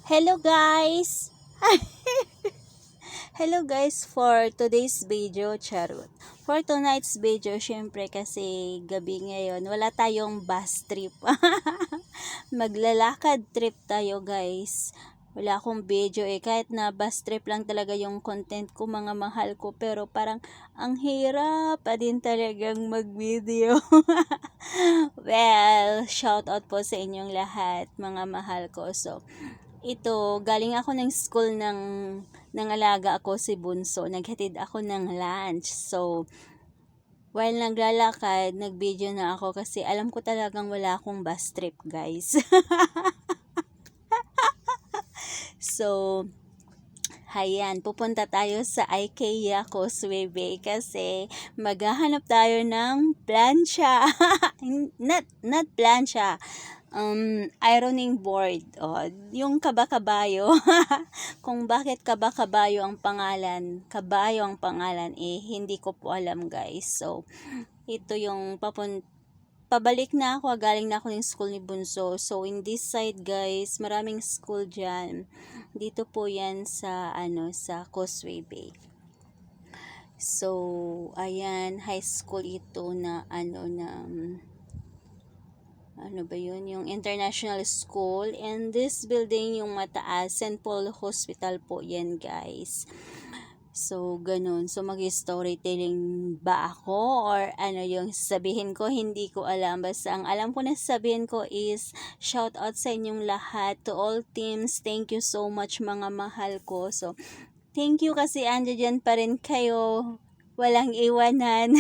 Hello guys! Hello guys for today's video, charot. For tonight's video, syempre kasi gabi ngayon, wala tayong bus trip. Maglalakad trip tayo guys. Wala akong video kahit na bus trip lang talaga yung content ko mga mahal ko, pero parang ang hirap pa din talagang mag-video. Well, shout out po sa inyong lahat mga mahal ko. So, ito, galing ako ng school ng alaga ako si Bunso. Naghatid ako ng lunch. So, while naglalakad, nag-video na ako kasi alam ko talagang wala akong bus trip, guys. So, ayan, pupunta tayo sa IKEA Causeway Bay kasi maghahanap tayo ng plancha. not plancha. Ironing board. Yung kaba-kabayo. Kung bakit kaba-kabayo ang pangalan, kabayo ang pangalan, hindi ko po alam guys. So, ito yung pabalik na ako, galing na ako ng school ni Bunso. So, in this side guys, maraming school dyan. Dito po yan sa, sa Causeway Bay. So, ayan, high school ito na, ano ba yun, yung international school, and this building yung mataas, St. Paul Hospital po yan guys. So ganun, so mag-storytelling ba ako or ano yung sabihin ko, hindi ko alam, basta ang alam ko na sabihin ko is shout out sa inyong lahat, to all teams, thank you so much mga mahal ko. So thank you kasi andyan pa rin kayo, walang iwanan.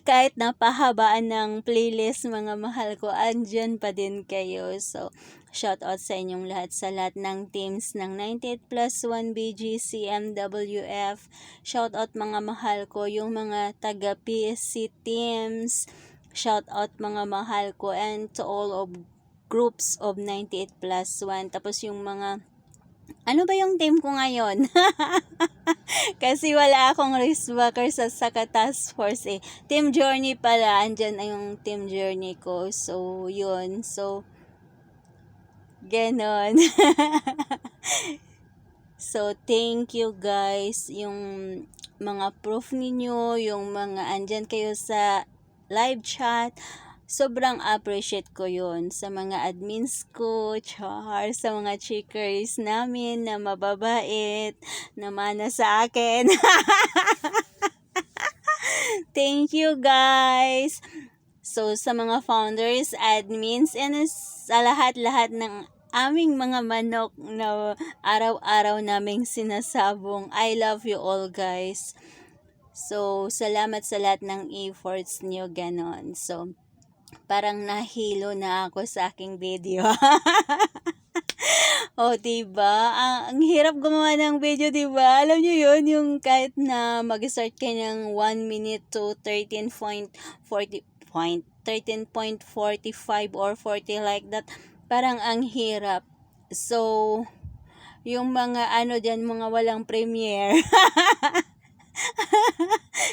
Kahit napahabaan ng playlist mga mahal ko, andyan pa din kayo. So, shout out sa inyong lahat, sa lahat ng teams ng 98+1 BGC MWF. Shout out mga mahal ko, yung mga taga PSC teams. Shout out mga mahal ko, and to all of groups of 98+1. Tapos yung mga ano ba yung team ko ngayon? Kasi wala akong wristwalker sa task force Team Journey pala, andyan ay yung Team Journey ko. So, yun. So, ganon. So, thank you guys. Yung mga proof ninyo, yung mga andyan kayo sa live chat, sobrang appreciate ko yun sa mga admins ko, sa mga checkers namin na mababait, na mana sa akin. Thank you guys! So, sa mga founders, admins, and sa lahat-lahat ng aming mga manok na araw-araw naming sinasabong, I love you all guys. So, salamat sa lahat ng efforts niyo, ganon. So, parang nahilo na ako sa aking video. Diba? Ang hirap gumawa ng video, diba? Alam nyo yun, yung kahit na mag-start ka ng 1 minute to 13.45 or 40 like that, parang ang hirap. So, yung mga dyan, mga walang premiere.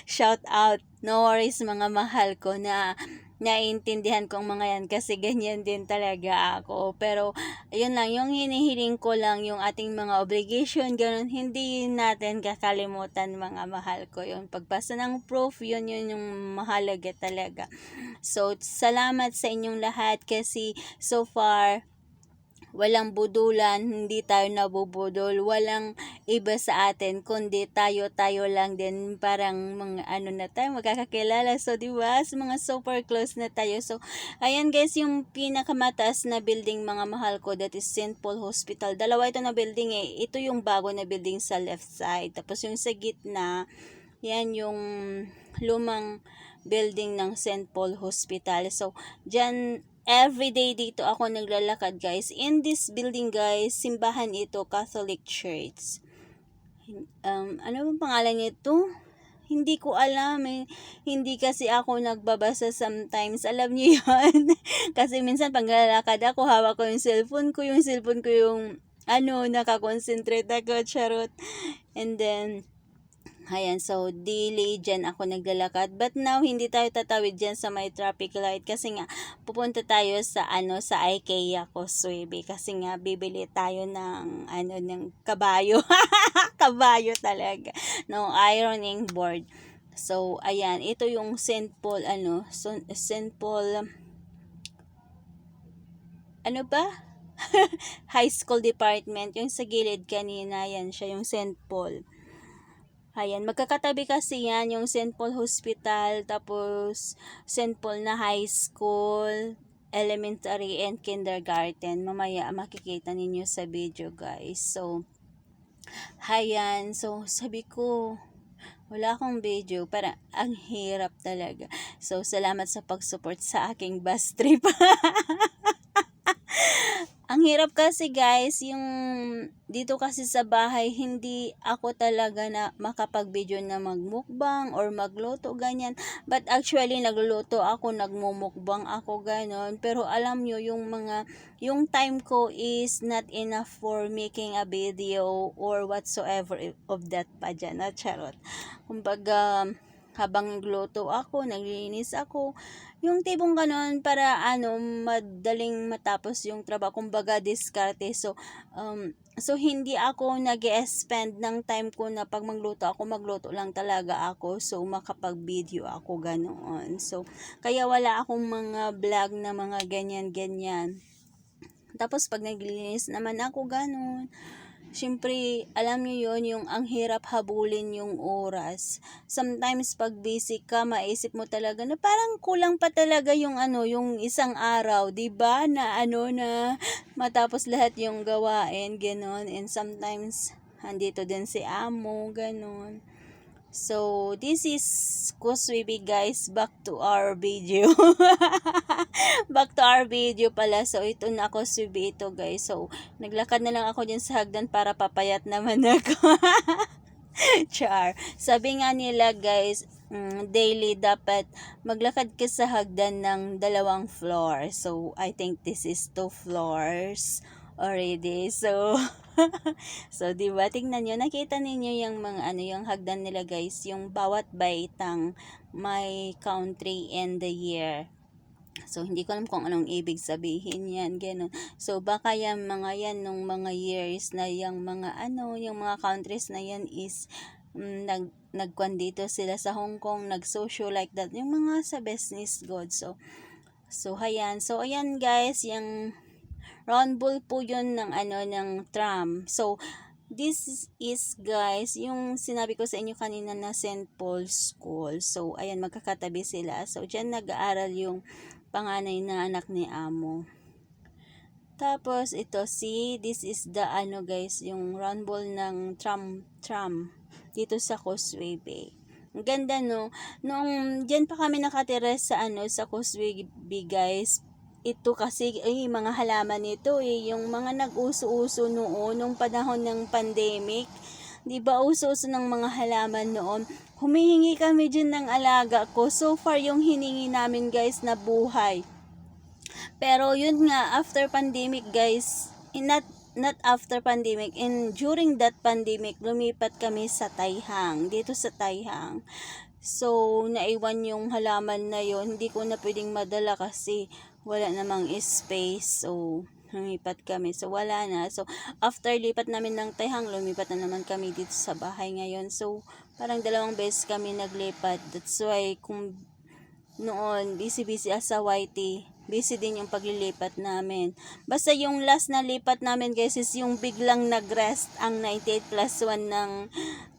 Shout out. No worries mga mahal ko, na naiintindihan kong mga yan kasi ganyan din talaga ako. Pero, ayun lang, yung hinihiling ko lang yung ating mga obligation, ganun, hindi natin kakalimutan mga mahal ko. Yung pagbasa ng proof, yun yung mahalaga talaga. So, salamat sa inyong lahat kasi so far, walang budulan, hindi tayo nabubudol, walang iba sa atin, kundi tayo lang din, parang mga na tayo, magkakakilala. So, diba, mga super close na tayo. So, ayan guys, yung pinakamataas na building mga mahal ko, that is St. Paul Hospital. Dalawa ito na building Ito yung bago na building sa left side. Tapos yung sa gitna, yan yung lumang building ng St. Paul Hospital. So, dyan, everyday dito ako naglalakad guys. In this building guys, simbahan ito, Catholic Church. Ano bang pangalan nito? Hindi ko alam Hindi kasi ako nagbabasa sometimes. Alam niyo yun? Kasi minsan pag naglalakad ako, hawak ko yung cellphone ko. Nakakonsentrate ako, charot. And then, Ayan, so daily dyan ako naglalakad. But now, hindi tayo tatawid dyan sa may traffic light kasi nga, pupunta tayo sa sa IKEA Causeway kasi nga, bibili tayo ng ng kabayo. Kabayo talaga. No, ironing board. So, ayan, ito yung St. Paul, St. Paul, ano ba? High School Department, yung sa gilid kanina, yan siya, yung St. Paul. Ayan, magkakatabi kasi yan, yung St. Paul Hospital, tapos St. Paul na High School, elementary and kindergarten. Mamaya makikita ninyo sa video, guys. So, ayan, so sabi ko, wala akong video, para ang hirap talaga. So, salamat sa pag-support sa aking bus trip. Ang hirap kasi guys, yung dito kasi sa bahay, hindi ako talaga na makapag-video na magmukbang or magluto, ganyan. But actually, nagluluto ako, nagmumukbang ako, ganon. Pero alam nyo, yung time ko is not enough for making a video or whatsoever of that pa dyan, na charot. Kumbaga, habang nagluto ako, naglilinis ako, yung tipong ganon para madaling matapos yung trabaho, kumbaga diskarte. So hindi ako nag-spend ng time ko na pag magluto lang talaga ako, so makapag-video ako ganoon. So kaya wala akong mga vlog na mga ganyan. Tapos pag naglilinis naman ako ganon, siyempre, alam niyo yon, yung ang hirap habulin yung oras. Sometimes, pag busy ka, maisip mo talaga na parang kulang pa talaga yung yung isang araw, 'di ba? Na na matapos lahat yung gawain, ganon. And sometimes, andito din si amo, ganon. So, this is Kuswibi, guys. Back to our video. Back to our video pala. So, ito na Kuswibi ito, guys. So, naglakad na lang ako dyan sa hagdan para papayat naman ako. Char. Sabi nga nila, guys, daily dapat maglakad ka sa hagdan ng 2 floor. So, I think this is 2 floors already. So, so, di ba? Tingnan nyo, nakita ninyo yung mga yung hagdan nila, guys, yung bawat baitang may country and the year. So, hindi ko alam kung anong ibig sabihin yan, gano'n. So, baka yung mga yan, nung mga years na yung mga yung mga countries na yan is nagkwan dito sila sa Hong Kong, nag-social like that, yung mga sa business goods. So, ayan. So, ayan, guys, yung round ball po yun ng ng tram. So, this is, guys, yung sinabi ko sa inyo kanina na St. Paul's School. So, ayan, magkakatabi sila. So, dyan nag-aaral yung panganay na anak ni amo. Tapos, ito, this is the, guys, yung round ball ng tram dito sa Causeway Bay. Ang ganda, no? Noong, dyan pa kami nakatira sa, sa Causeway Bay, guys. Ito kasi, mga halaman nito, yung mga nag-uso-uso noon, nung panahon ng pandemic. Diba, uso-uso ng mga halaman noon. Humihingi kami dyan ng alaga ko. So far, yung hiningi namin, guys, na buhay. Pero, yun nga, after pandemic, guys, not after pandemic, and during that pandemic, lumipat kami sa Taihang, dito sa Taihang. So, naiwan yung halaman na yon, hindi ko na pwedeng madala kasi wala namang space. So, lumipat kami. So, wala na. So, after lipat namin ng Taihang, lumipat na naman kami dito sa bahay ngayon. So, parang 2 beses kami naglipat. That's why, kung noon, busy as a YT, busy din yung paglilipat namin. Basta yung last na lipat namin, guys, is yung biglang nag-rest ang 98 plus 1 ng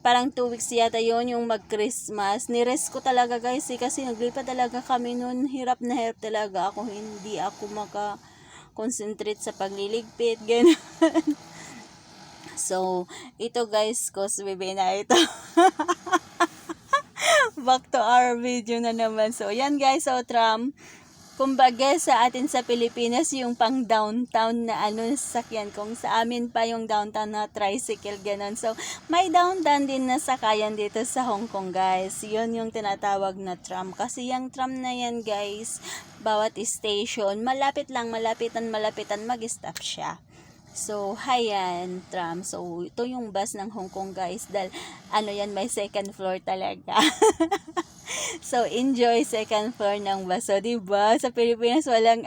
parang 2 weeks yata yon, yung mag-Christmas. Ni-rest ko talaga, guys, kasi naglipat talaga kami noon. Hirap na hirap talaga ako. Hindi ako maka-concentrate sa pagliligpit. Ganun. So, ito, guys, Causeway na ito. Back to our video na naman. So, yan, guys, so tram. Kumbaga sa atin sa Pilipinas, yung pang downtown na sasakyan. Kung sa amin pa yung downtown na tricycle, ganon. So, may downtown din na sakayan dito sa Hong Kong, guys. Yun yung tinatawag na tram. Kasi yung tram na yan, guys, bawat station, malapitan mag-stop siya. So, hayan, tram. So, ito yung bus ng Hong Kong, guys. Dahil, yan, may second floor talaga. So, enjoy second floor ng bus. So, diba? Sa Pilipinas, walang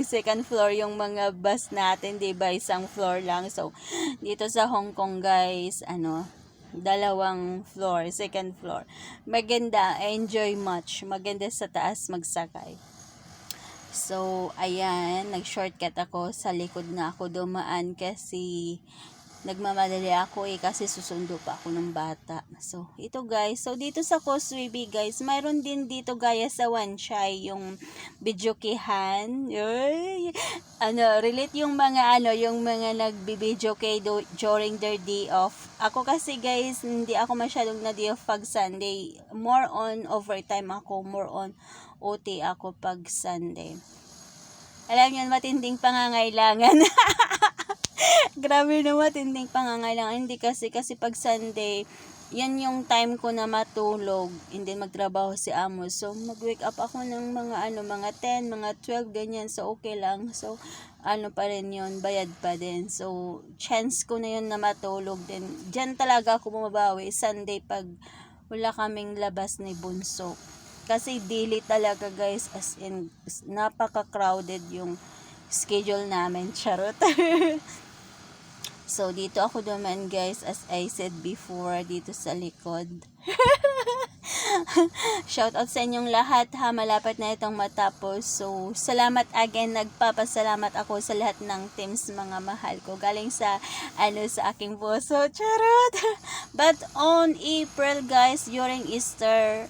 second floor yung mga bus natin, diba? Isang floor lang. So, dito sa Hong Kong, guys, dalawang floor, second floor. Maganda, enjoy much. Maganda sa taas magsakay. So, ayan, nag-shortcut ako. Sa likod na ako dumaan kasi nagmamadali ako kasi susundo pa ako ng bata. So, ito guys. So, dito sa Causeway Bay guys, mayroon din dito gaya sa Wan Chai, yung videokehan. Relate yung mga nagbi-videoke during their day off. Ako kasi guys, hindi ako masyadong na day off pag Sunday. More on overtime ako, more on OT ako pag Sunday. Alam niyo, matinding pangangailangan. Grabe na matinding pangangailangan. Hindi kasi pag Sunday, yan yung time ko na matulog, hindi magtrabaho si amo. So, mag-wake up ako ng mga 10, mga 12, ganyan. So, okay lang. So, pa rin yun, bayad pa din. So, chance ko na yun na matulog din. Diyan talaga ako bumabawi, Sunday, pag wala kaming labas ni Bunso. Kasi daily talaga guys, as in, napaka-crowded yung schedule namin. Charot. So, dito ako dumaan guys, as I said before, dito sa likod. Shout out sa inyong lahat ha, malapit na itong matapos. So, salamat again, nagpapasalamat ako sa lahat ng teams mga mahal ko. Galing sa, sa aking puso. Charot! But on April guys, during Easter,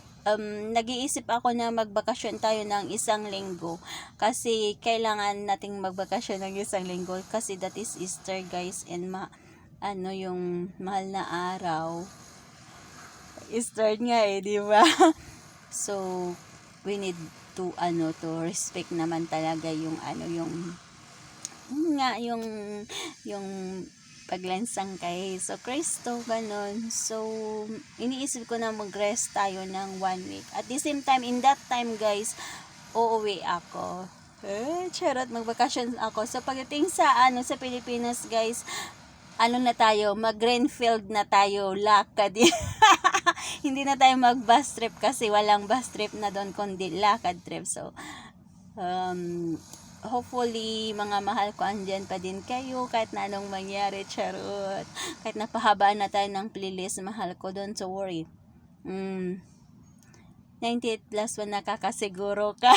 nag-iisip ako na magbakasyon tayo ng 1 linggo kasi kailangan nating magbakasyon ng 1 linggo kasi that is Easter guys, and yung mahal na araw Easter nga di ba? So we need to respect naman talaga yung yung paglansang kay So Kristo, ganon. So, iniisip ko na mag-rest tayo ng 1 week. At the same time, in that time guys, uuwi ako. Charot, magbakasyon ako. So, pagdating sa sa Pilipinas guys, na tayo, mag-Greenfield na tayo, lakad. Hindi na tayo mag-bus trip kasi walang bus trip na doon kundi lakad trip. So, hopefully, mga mahal ko, andyan pa din kayo kahit na anong mangyari, charot. Kahit napahabaan na tayo ng playlist, mahal ko, don't worry. 98 plus 1 nakakasiguro ka.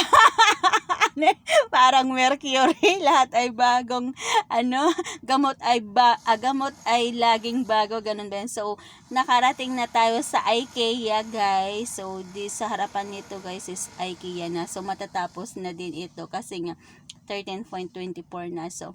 Parang Mercury, lahat ay bagong gamot ay laging bago, ganun ba yun? So, nakarating na tayo sa IKEA guys. So, sa harapan nito guys is IKEA na. So, matatapos na din ito kasi nga 13.24 na. So,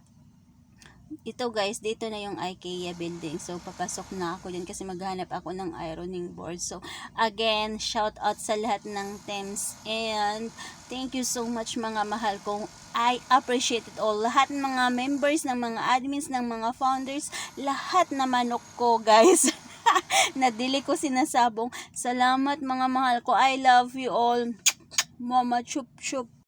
ito guys, dito na yung IKEA building. So, papasok na ako dyan kasi maghanap ako ng ironing board. So, again, shout out sa lahat ng teams and thank you so much mga mahal ko. I appreciate it all. Lahat ng mga members, ng mga admins, ng mga founders, lahat na manok ko guys. Nadili ko sinasabong. Salamat mga mahal ko. I love you all. Mama chup chup.